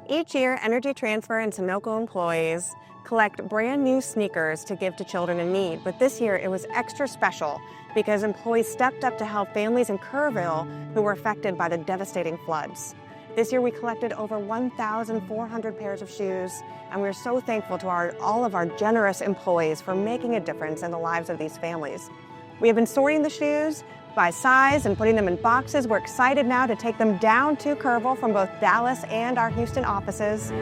Each year, Energy Transfer and Sunoco employees collect brand new sneakers to give to children in need, but this year it was extra special because employees stepped up to help families in Kerrville who were affected by the devastating floods. This year we collected over 1,400 pairs of shoes, and we're so thankful to all of our generous employees for making a difference in the lives of these families. We have been sorting the shoes by size and putting them in boxes. We're excited now to take them down to Kerrville from both Dallas and our Houston offices.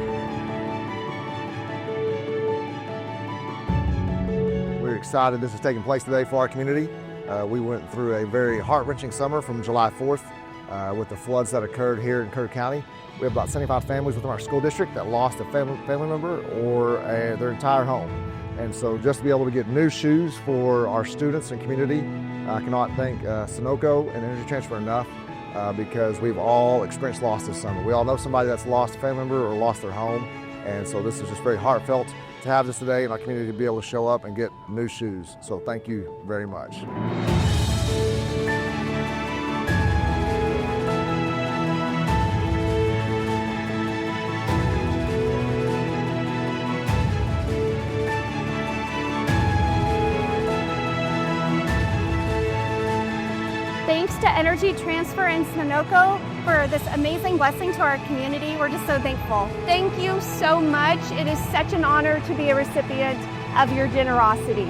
We're excited this is taking place today for our community. We went through a very heart-wrenching summer from July 4th with the floods that occurred here in Kerr County. We have about 75 families within our school district that lost a family member or their entire home. And so just to be able to get new shoes for our students and community, I cannot thank Sunoco and Energy Transfer enough because we've all experienced loss this summer. We all know somebody that's lost a family member or lost their home. And so this is just very heartfelt to have this today in our community to be able to show up and get new shoes. So thank you very much. Thanks to Energy Transfer and Sunoco for this amazing blessing to our community. We're just so thankful. Thank you so much. It is such an honor to be a recipient of your generosity.